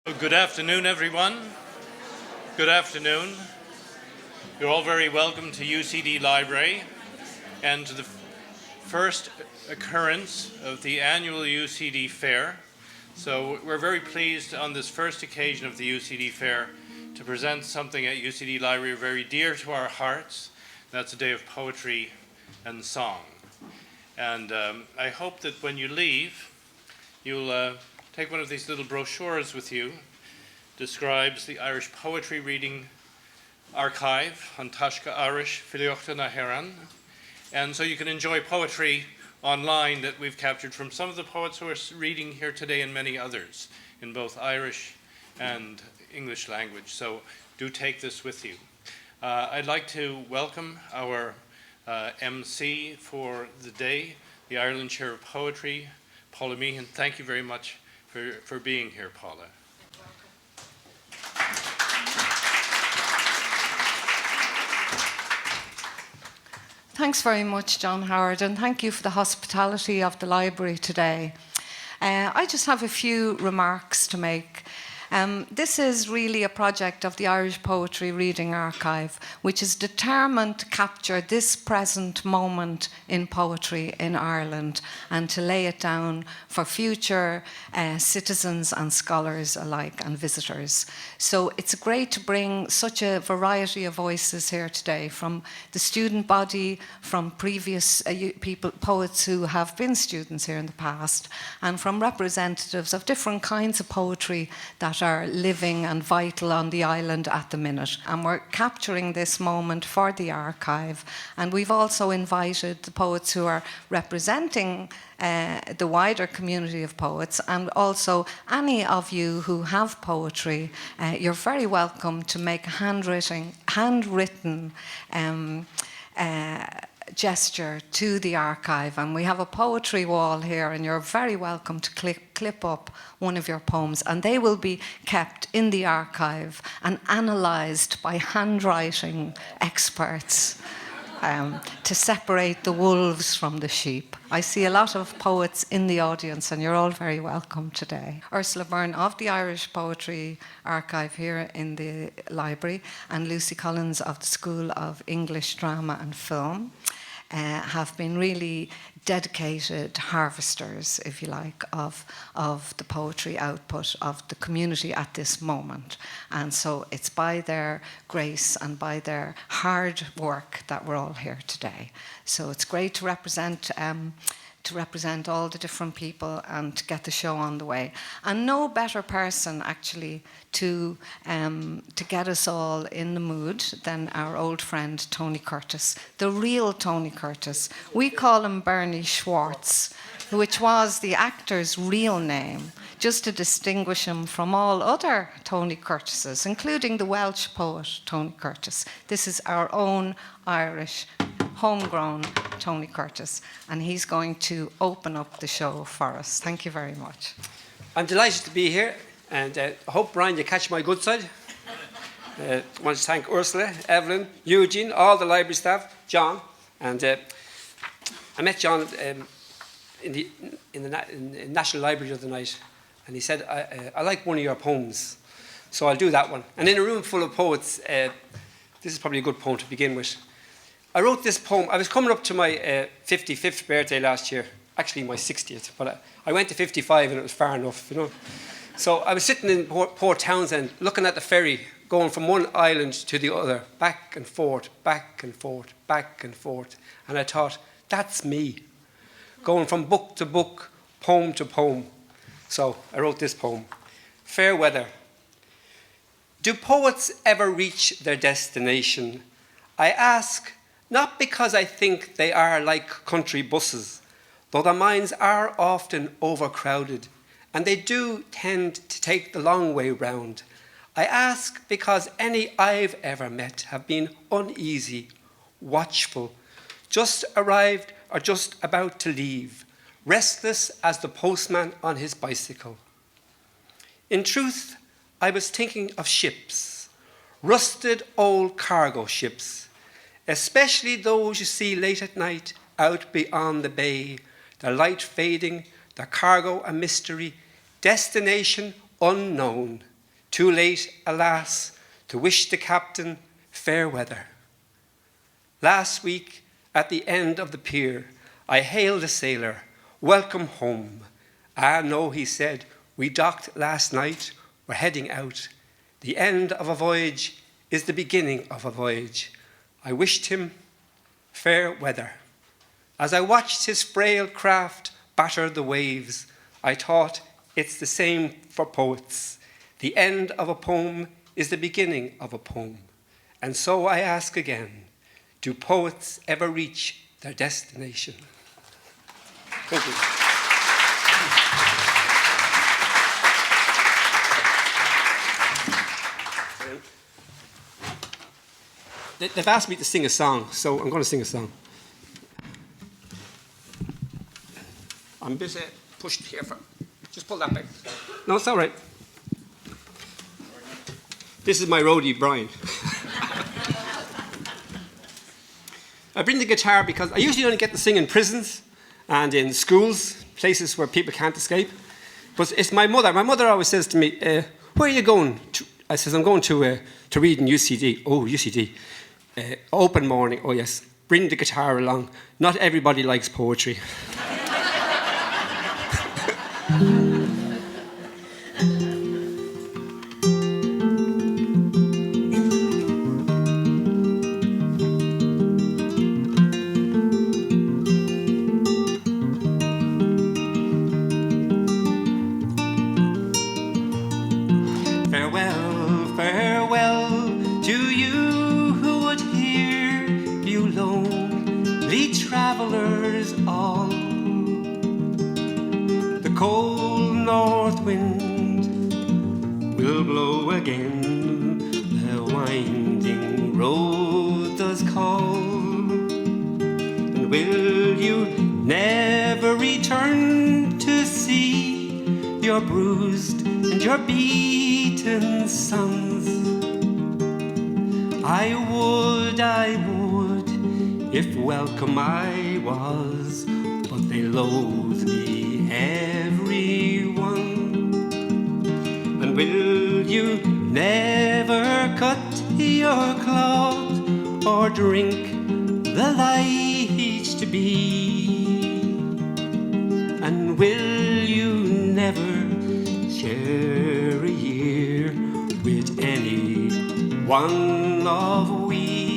Good afternoon, everyone. Good afternoon. You're all very welcome to UCD Library and to the first occurrence of the annual UCD Fair. So we're very pleased on this first occasion of the UCD Fair to present something at UCD Library very dear to our hearts. That's a day of poetry and song. And I hope that when you leave, you'll take one of these little brochures with you. Describes the Irish Poetry Reading Archive on Tashka Irish Filiochta na Heran. And so you can enjoy poetry online that we've captured from some of the poets who are reading here today and many others in both Irish and English language. So do take this with you. I'd like to welcome our MC for the day, the Ireland Chair of Poetry, Paula Mckeon. Thank you very much for being here, Paula. Thanks very much, John Howard, and thank you for the hospitality of the library today. I just have a few remarks to make. This is really a project of the Irish Poetry Reading Archive, which is determined to capture this present moment in poetry in Ireland and to lay it down for future citizens and scholars alike and visitors. So it's great to bring such a variety of voices here today, from the student body, from previous poets who have been students here in the past, and from representatives of different kinds of poetry that are living and vital on the island at the minute. And we're capturing this moment for the archive. And we've also invited the poets who are representing the wider community of poets, and also any of you who have poetry, you're very welcome to make a handwritten gesture to the archive. And we have a poetry wall here, and you're very welcome to clip up one of your poems, and they will be kept in the archive and analysed by handwriting experts to separate the wolves from the sheep. I see a lot of poets in the audience, and you're all very welcome today. Ursula Byrne of the Irish Poetry Archive here in the library, and Lucy Collins of the School of English Drama and Film have been really dedicated harvesters, if you like, of the poetry output of the community at this moment. And so it's by their grace and by their hard work that we're all here today. So it's great to represent all the different people and to get the show on the way. And no better person, actually, to get us all in the mood than our old friend Tony Curtis, the real Tony Curtis. We call him Bernie Schwartz, which was the actor's real name, just to distinguish him from all other Tony Curtises, including the Welsh poet Tony Curtis. This is our own Irish homegrown Tony Curtis, and he's going to open up the show for us. Thank you very much. I'm delighted to be here, and I hope, Brian, you catch my good side. I want to thank Ursula, Evelyn, Eugene, all the library staff, John, and I met John in the National Library the other night, and he said, I like one of your poems, so I'll do that one. And in a room full of poets, this is probably a good poem to begin with. I wrote this poem. I was coming up to my 55th birthday last year, actually my 60th, but I went to 55 and it was far enough, you know. So I was sitting in Port Townsend, looking at the ferry, going from one island to the other, back and forth, back and forth, back and forth. And I thought, that's me, going from book to book, poem to poem. So I wrote this poem. Fair weather. Do poets ever reach their destination? I ask, not because I think they are like country buses, though their minds are often overcrowded, and they do tend to take the long way round. I ask because any I've ever met have been uneasy, watchful, just arrived or just about to leave, restless as the postman on his bicycle. In truth, I was thinking of ships, rusted old cargo ships, especially those you see late at night out beyond the bay, their light fading, their cargo a mystery, destination unknown, too late, alas, to wish the captain fair weather. Last week, at the end of the pier, I hailed a sailor, welcome home. Ah, no, he said, we docked last night, we're heading out. The end of a voyage is the beginning of a voyage. I wished him fair weather. As I watched his frail craft batter the waves, I thought it's the same for poets. The end of a poem is the beginning of a poem. And so I ask again, do poets ever reach their destination? Thank you. They've asked me to sing a song, so I'm going to sing a song. I'm a bit pushed here. Just pull that back. No, it's all right. This is my roadie, Brian. I bring the guitar because I usually only get to sing in prisons and in schools, places where people can't escape. But it's my mother. My mother always says to me, where are you going? I says, I'm going to read in UCD. Oh, UCD. Open morning. Oh, yes. Bring the guitar along. Not everybody likes poetry. Welcome I was, but they loathe me, everyone. And will you never cut your cloth or drink the light to be? And will you never share a year with any one of we?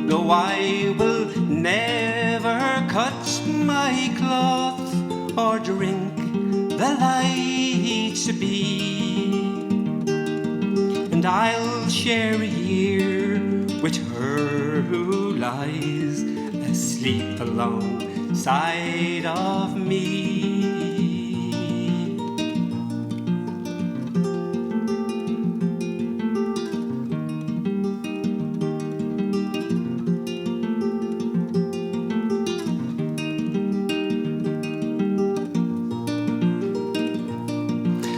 No, I will never cut my cloth or drink the light to be. And I'll share a year with her who lies asleep alongside of me.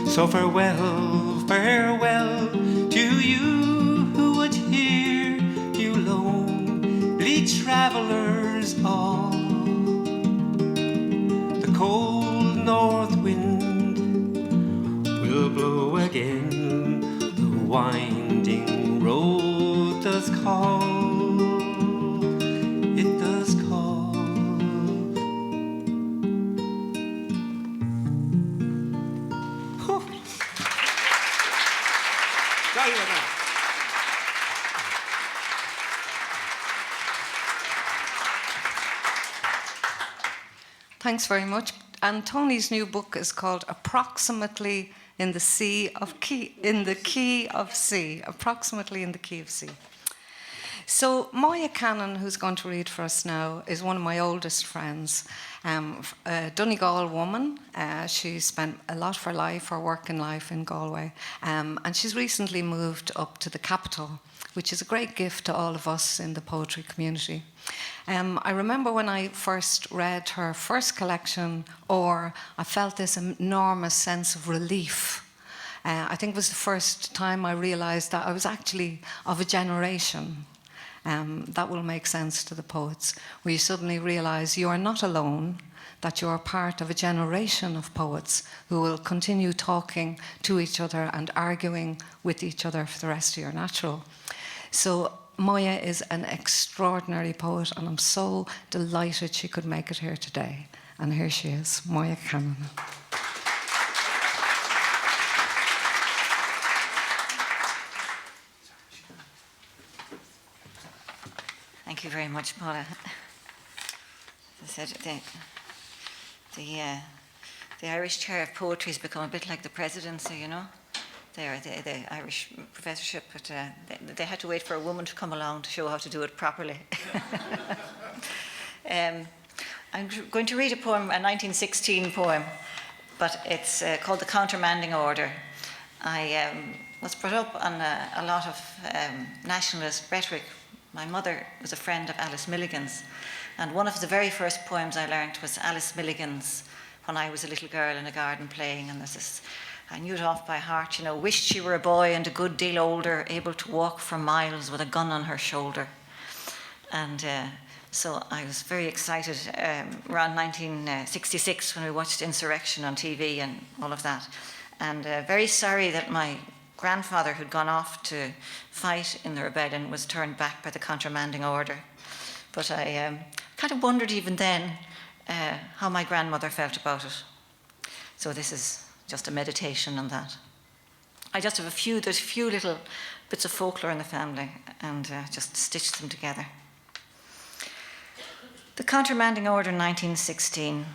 So farewell, farewell to you who would hear, you lonely travelers all. The cold north wind will blow again, the winding road does call, it does call. Thanks very much. And Tony's new book is called Approximately in the Key of C. Approximately in the Key of C. So Mckeon, who's going to read for us now, is one of my oldest friends. A Donegal woman. She spent a lot of her life, her working life in Galway. And she's recently moved up to the capital, which is a great gift to all of us in the poetry community. I remember when I first read her first collection, I felt this enormous sense of relief. I think it was the first time I realised that I was actually of a generation. That will make sense to the poets, where you suddenly realise you are not alone, that you're part of a generation of poets who will continue talking to each other and arguing with each other for the rest of your natural. So Moya is an extraordinary poet, and I'm so delighted she could make it here today. And here she is, Moya Cannon. Thank you very much, Paula. As I said, the Irish Chair of Poetry has become a bit like the presidency, you know. The Irish professorship, but they had to wait for a woman to come along to show how to do it properly. I'm going to read a poem, a 1916 poem, but it's called The Countermanding Order. I was brought up on a lot of nationalist rhetoric. My mother was a friend of Alice Milligan's, and one of the very first poems I learned was Alice Milligan's when I was a little girl in a garden playing, and there's this, I knew it off by heart, you know, wished she were a boy and a good deal older, able to walk for miles with a gun on her shoulder. And so I was very excited around 1966 when we watched Insurrection on TV and all of that. And very sorry that my grandfather, who'd gone off to fight in the rebellion, was turned back by the Countermanding Order. But I kind of wondered even then how my grandmother felt about it. So this is just a meditation on that. I just have there's a few little bits of folklore in the family, and just stitched them together. The Countermanding Order, 1916.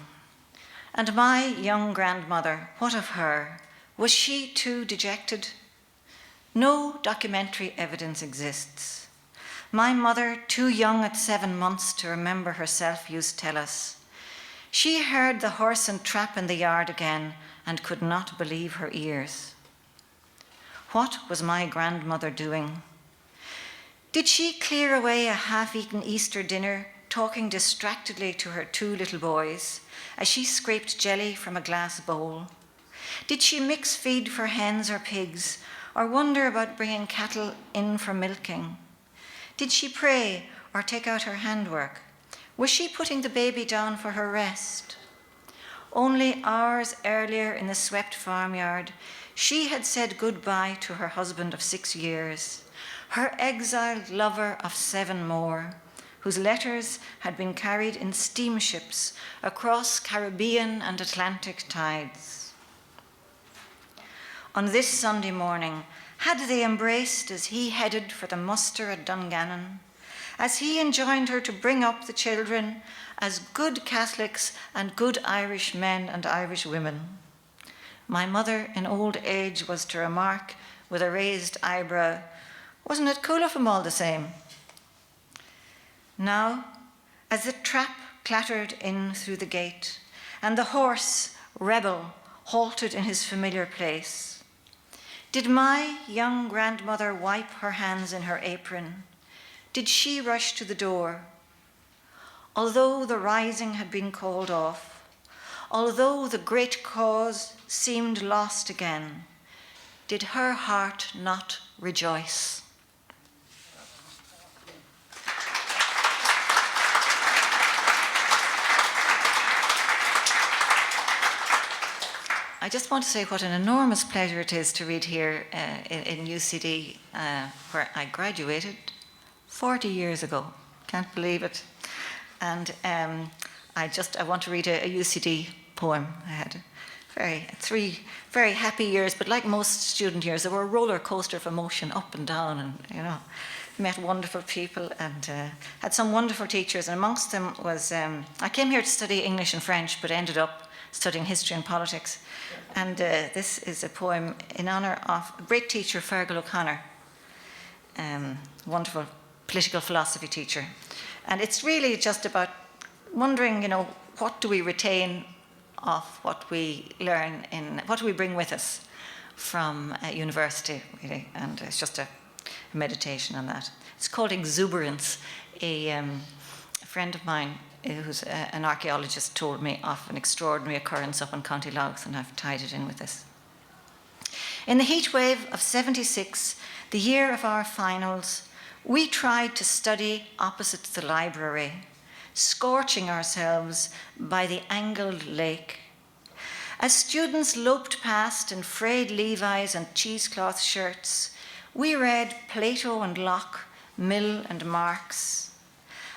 And my young grandmother, what of her? Was she too dejected? No documentary evidence exists. My mother, too young at 7 months to remember herself, used to tell us. She heard the horse and trap in the yard again and could not believe her ears. What was my grandmother doing? Did she clear away a half-eaten Easter dinner, talking distractedly to her 2 little boys as she scraped jelly from a glass bowl? Did she mix feed for hens or pigs, or wonder about bringing cattle in for milking? Did she pray or take out her handwork? Was she putting the baby down for her rest? Only hours earlier in the swept farmyard, she had said goodbye to her husband of 6 years, her exiled lover of 7 more, whose letters had been carried in steamships across Caribbean and Atlantic tides. On this Sunday morning, had they embraced as he headed for the muster at Dungannon, as he enjoined her to bring up the children as good Catholics and good Irish men and Irish women? My mother in old age was to remark with a raised eyebrow, wasn't it cool of him all the same? Now, as the trap clattered in through the gate and the horse, rebel, halted in his familiar place, did my young grandmother wipe her hands in her apron? Did she rush to the door? Although the rising had been called off, although the great cause seemed lost again, did her heart not rejoice? I just want to say what an enormous pleasure it is to read here in UCD, where I graduated 40 years ago. Can't believe it. And I want to read a UCD poem. I had 3 very happy years, but like most student years, they were a roller coaster of emotion, up and down, and met wonderful people and had some wonderful teachers. And amongst them was I came here to study English and French, but ended up studying history and politics. And this is a poem in honour of a great teacher, Fergal O'Connor, wonderful political philosophy teacher. And it's really just about wondering, what do we retain of what we learn what do we bring with us from university, really? And it's just a meditation on that. It's called Exuberance. A friend of mine who's an archaeologist told me of an extraordinary occurrence up in County Louth, and I've tied it in with this. In the heat wave of 76, the year of our finals, we tried to study opposite the library, scorching ourselves by the angled lake. As students loped past in frayed Levi's and cheesecloth shirts, we read Plato and Locke, Mill and Marx,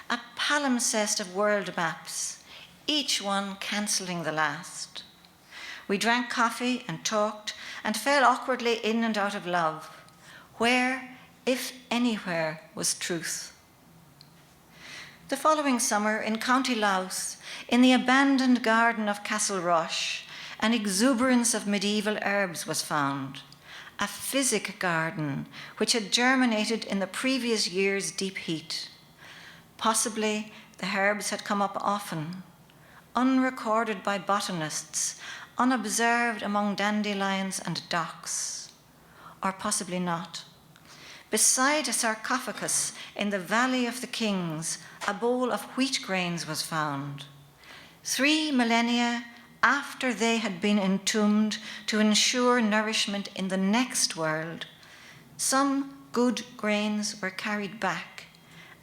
a palimpsest of world maps, each one cancelling the last. We drank coffee and talked and fell awkwardly in and out of love, where, if anywhere, was truth. The following summer in County Louth, in the abandoned garden of Castle Rosh, an exuberance of medieval herbs was found, a physic garden which had germinated in the previous year's deep heat. Possibly the herbs had come up often, unrecorded by botanists, unobserved among dandelions and docks, or possibly not. Beside a sarcophagus in the Valley of the Kings, a bowl of wheat grains was found. 3 millennia after they had been entombed to ensure nourishment in the next world, some good grains were carried back,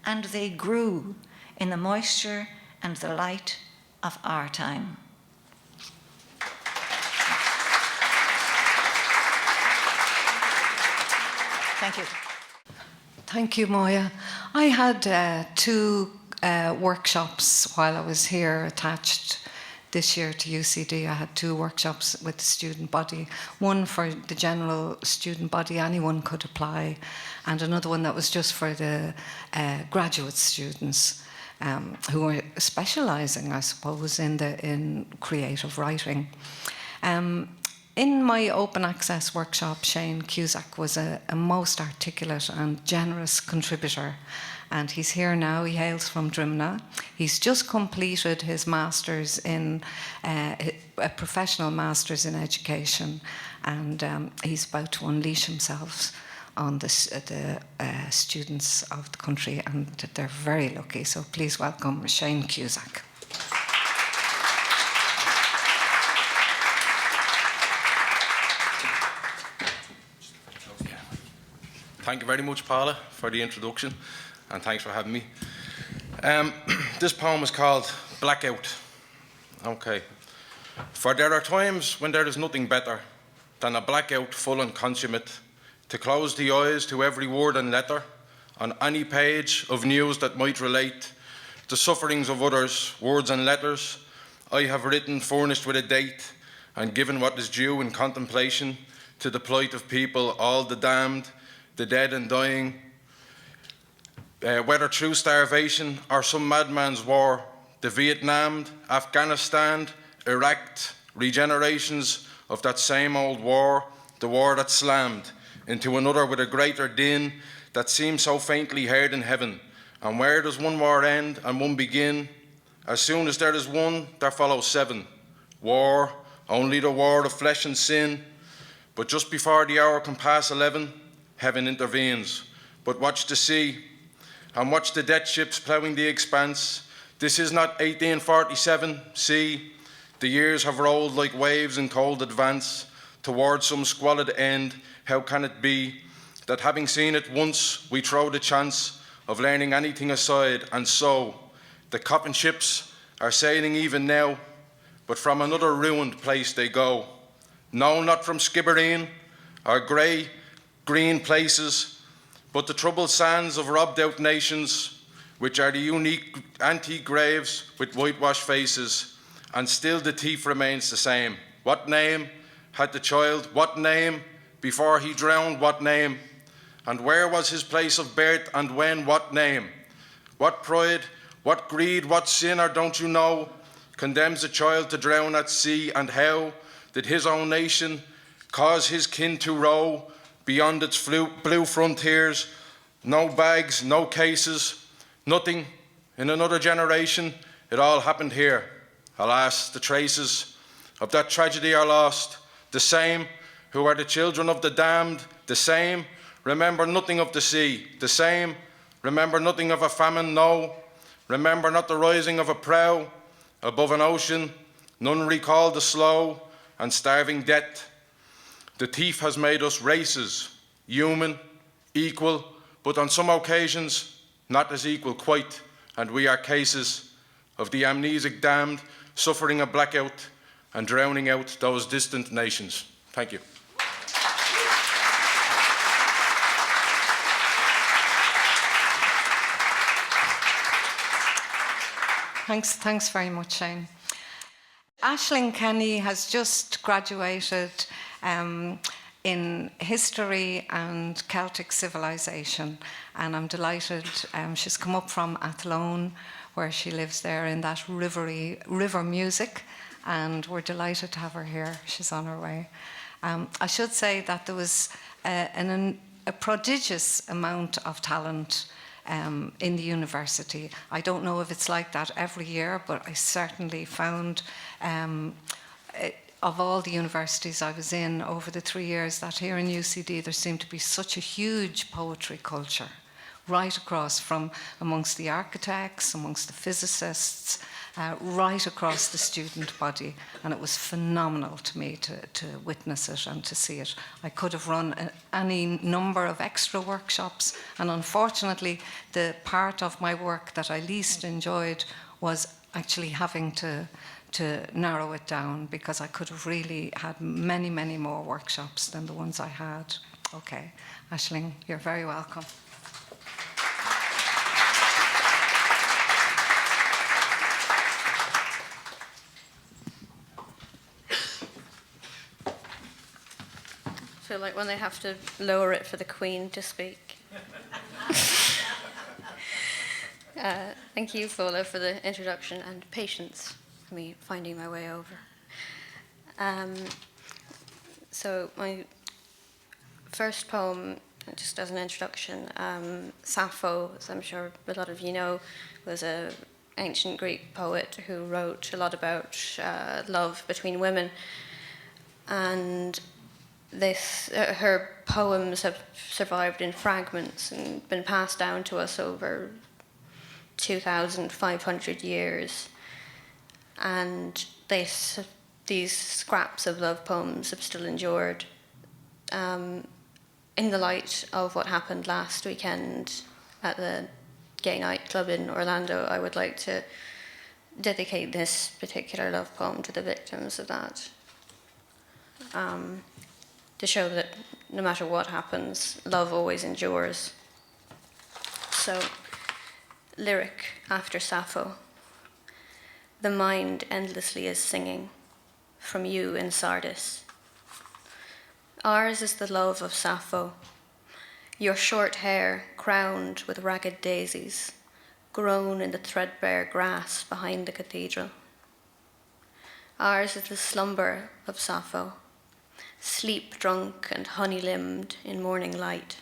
and they grew in the moisture and the light of our time. Thank you. Thank you, Moya. I had 2 workshops while I was here attached this year to UCD. I had 2 workshops with the student body, one for the general student body, anyone could apply, and another one that was just for the graduate students who were specialising, I suppose, in creative writing. In my open access workshop, Shane Cusack was a most articulate and generous contributor, and he's here now. He hails from Drimnagh. He's just completed his master's in a professional master's in education, and he's about to unleash himself on the students of the country, and they're very lucky. So please welcome Shane Cusack. Thank you very much, Paula, for the introduction, and thanks for having me. This poem is called Blackout. Okay. For there are times when there is nothing better than a blackout full and consummate, to close the eyes to every word and letter on any page of news that might relate the sufferings of others, words and letters I have written, furnished with a date, and given what is due in contemplation to the plight of people, all the damned, the dead and dying, whether through starvation or some madman's war, the Vietnam, Afghanistan, Iraq, regenerations of that same old war, the war that slammed into another with a greater din that seems so faintly heard in heaven. And where does one war end and one begin? As soon as there is one, there follows 7. War, only the war of flesh and sin. But just before the hour can pass 11, heaven intervenes. But watch the sea, and watch the death ships ploughing the expanse. This is not 1847, see, the years have rolled like waves in cold advance towards some squalid end. How can it be that having seen it once, we throw the chance of learning anything aside? And so, the coffin ships are sailing even now, but from another ruined place they go. No, not from Skibbereen or grey, green places, but the troubled sands of robbed out nations, which are the unique antique graves with whitewashed faces, and still the thief remains the same. What name had the child? What name before he drowned? What name? And where was his place of birth, and when? What name? What pride, what greed, what sin, or don't you know, condemns a child to drown at sea? And how did his own nation cause his kin to row beyond its blue frontiers? No bags, no cases, nothing. In another generation, it all happened here. Alas, the traces of that tragedy are lost. The same who are the children of the damned, the same remember nothing of the sea. The same remember nothing of a famine, no. Remember not the rising of a prow above an ocean. None recall the slow and starving death. The thief has made us races, human, equal, but on some occasions not as equal quite, and we are cases of the amnesic damned, suffering a blackout and drowning out those distant nations. Thank you. Thanks very much, Shane. Aisling Kenny has just graduated in history and Celtic civilization, and I'm delighted. She's come up from Athlone, where she lives there in that river music, and we're delighted to have her here. She's on her way. I should say that there was a prodigious amount of talent in the university. I don't know if it's like that every year, but I certainly found of all the universities I was in over the 3 years that here in UCD there seemed to be such a huge poetry culture right across, from amongst the architects, amongst the physicists, right across the student body, and it was phenomenal to me to witness it and to see it. I could have run any number of extra workshops, and unfortunately the part of my work that I least enjoyed was actually having to narrow it down, because I could have really had many, many more workshops than the ones I had. Okay, Aisling, you're very welcome. I feel like when they have to lower it for the Queen to speak. Thank you, Fola, for the introduction, and patience for me finding my way over. So my first poem, just as an introduction, Sappho, as I'm sure a lot of you know, was an ancient Greek poet who wrote a lot about love between women. And her poems have survived in fragments and been passed down to us over 2,500 years. And these scraps of love poems have still endured. In the light of what happened last weekend at the gay nightclub in Orlando, I would like to dedicate this particular love poem to the victims of that. To show that no matter what happens, love always endures. So, lyric after Sappho. The mind endlessly is singing from you in Sardis. Ours is the love of Sappho, your short hair crowned with ragged daisies, grown in the threadbare grass behind the cathedral. Ours is the slumber of Sappho, sleep-drunk and honey-limbed in morning light,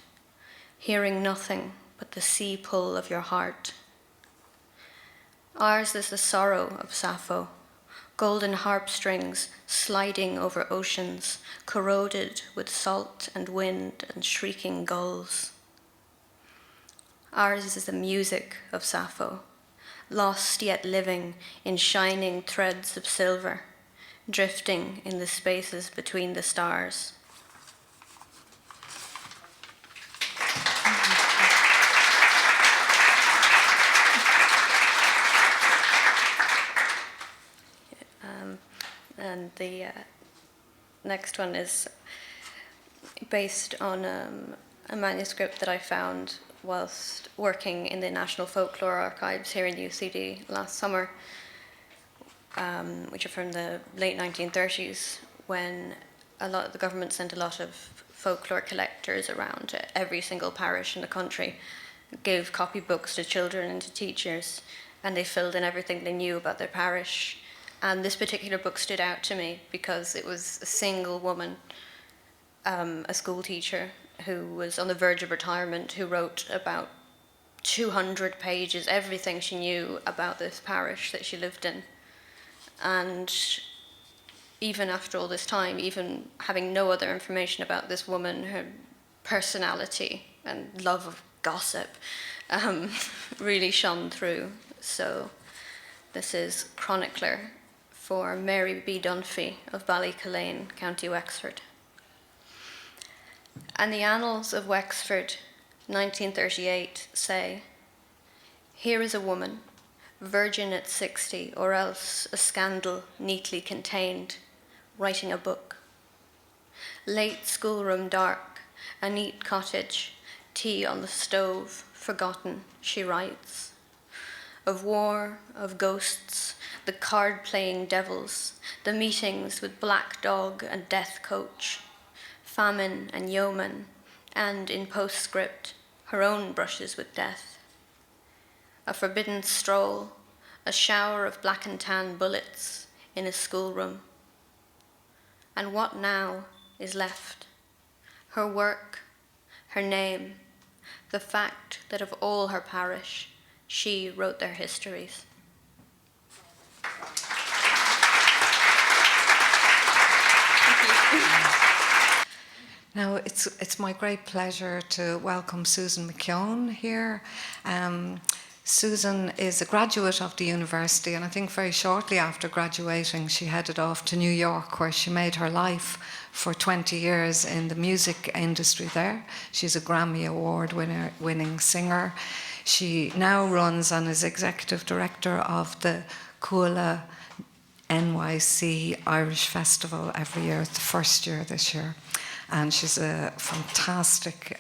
hearing nothing but the sea pull of your heart. Ours is the sorrow of Sappho, golden harp strings sliding over oceans, corroded with salt and wind and shrieking gulls. Ours is the music of Sappho, lost yet living in shining threads of silver, drifting in the spaces between the stars. And the next one is based on a manuscript that I found whilst working in the National Folklore Archives here in UCD last summer, which are from the late 1930s, when the government sent a lot of folklore collectors around to every single parish in the country, gave copybooks to children and to teachers, and they filled in everything they knew about their parish. And this particular book stood out to me because it was a single woman, a school teacher who was on the verge of retirement, who wrote about 200 pages, everything she knew about this parish that she lived in. And even after all this time, even having no other information about this woman, her personality and love of gossip really shone through. So this is Chronicler for Mary B. Dunphy of Ballyculane, County Wexford. And the annals of Wexford, 1938, say, "Here is a woman, virgin at 60, or else a scandal neatly contained, writing a book. Late schoolroom dark, a neat cottage, tea on the stove, forgotten, she writes. Of war, of ghosts, the card-playing devils, the meetings with black dog and death coach, famine and yeoman, and in postscript, her own brushes with death. A forbidden stroll, a shower of black and tan bullets in a schoolroom. And what now is left? Her work, her name, the fact that of all her parish, she wrote their histories. Now, it's my great pleasure to welcome Susan Mckeon here. Susan is a graduate of the university, and I think very shortly after graduating, she headed off to New York, where she made her life for 20 years in the music industry there. She's a Grammy Award winning singer. She now runs and is executive director of the Cúala NYC Irish Festival every year. It's the first year this year. And she's a fantastic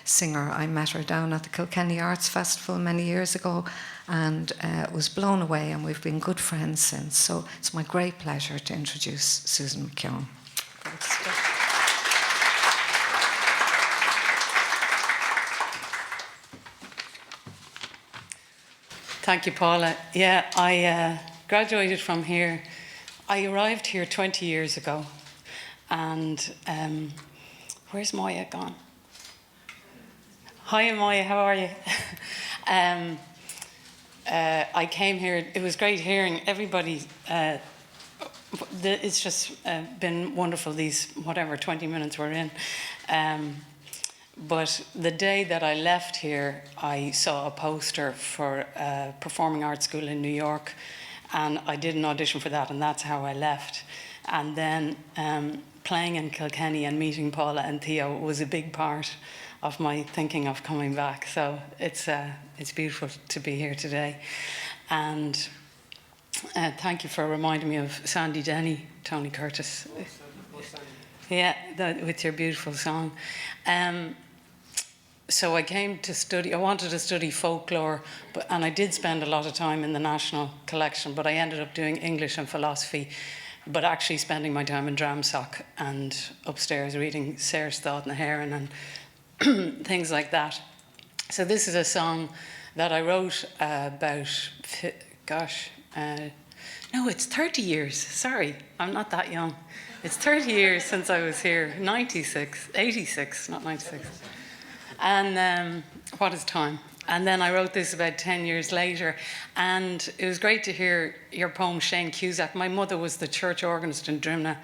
singer. I met her down at the Kilkenny Arts Festival many years ago and was blown away, and we've been good friends since. So it's my great pleasure to introduce Susan Mckeon. Great stuff. Thank you, Paula. Yeah, I graduated from here. I arrived here 20 years ago. And where's Maya gone? Hi, Maya, how are you? I came here, it was great hearing everybody. It's just been wonderful, these, 20 minutes we're in. But the day that I left here, I saw a poster for a performing arts school in New York, and I did an audition for that, and that's how I left. And then playing in Kilkenny and meeting Paula and Theo was a big part of my thinking of coming back. So it's beautiful to be here today. And thank you for reminding me of Sandy Denny, Tony Curtis. Yeah, with your beautiful song. So I came to study, I wanted to study folklore, and I did spend a lot of time in the National Collection, but I ended up doing English and philosophy, but actually spending my time in Dramsock and upstairs reading Sarah's Thought and the Heron and things like that. So this is a song that I wrote about, no, it's 30 years. Sorry, I'm not that young. It's 30 years since I was here, 86, not 96. And what is time? And then I wrote this about 10 years later, and it was great to hear your poem, Shane Cusack. My mother was the church organist in Drimna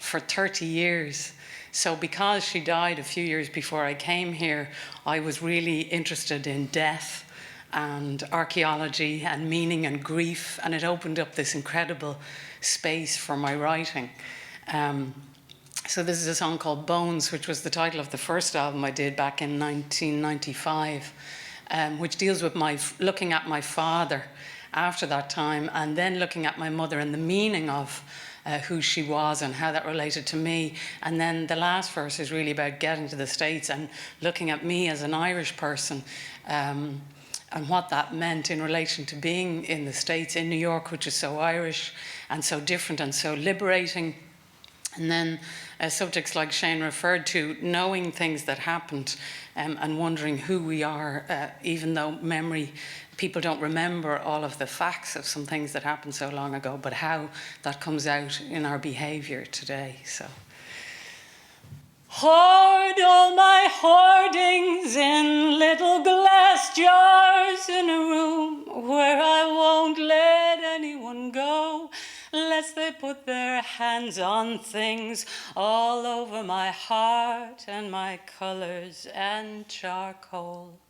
for 30 years. So because she died a few years before I came here, I was really interested in death and archaeology and meaning and grief, and it opened up this incredible space for my writing. So this is a song called Bones, which was the title of the first album I did back in 1995. Which deals with looking at my father after that time, and then looking at my mother and the meaning of who she was and how that related to me. And then the last verse is really about getting to the States and looking at me as an Irish person and what that meant in relation to being in the States, in New York, which is so Irish and so different and so liberating. And then subjects like Shane referred to, knowing things that happened and wondering who we are, even though people don't remember all of the facts of some things that happened so long ago, but how that comes out in our behaviour today. So, hoard all my hoardings in little glass jars in a room where I won't let anyone go, lest they put their hands on things all over my heart and my colours and charcoal.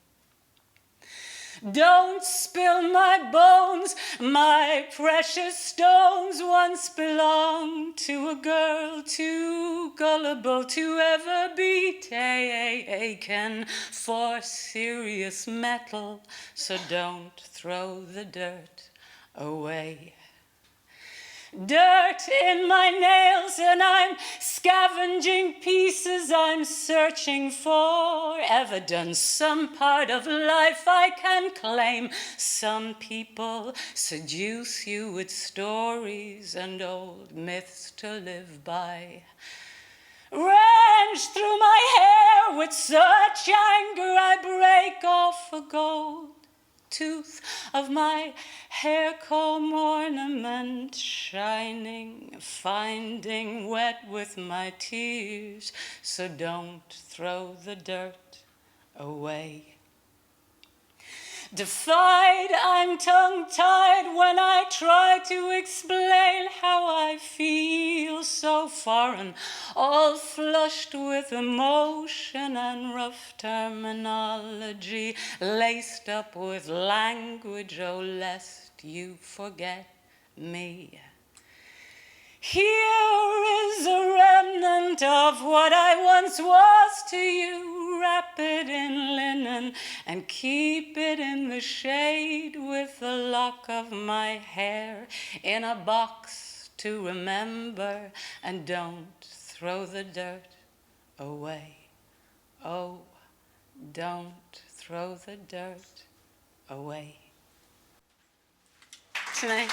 Don't spill my bones, my precious stones once belonged to a girl too gullible to ever be taken for serious metal, so don't throw the dirt away. Dirt in my nails and I'm scavenging pieces I'm searching for evidence, some part of life I can claim. Some people seduce you with stories and old myths to live by. Wrench through my hair with such anger I break off a gold tooth of my hair comb ornament shining, finding wet with my tears, so don't throw the dirt away. Defied, I'm tongue-tied when I try to explain how I feel, so foreign, all flushed with emotion and rough terminology, laced up with language, oh, lest you forget me. Here is a remnant of what I once was to you. Wrap it in linen and keep it in the shade with a lock of my hair in a box to remember, and don't throw the dirt away. Oh, don't throw the dirt away. Tonight.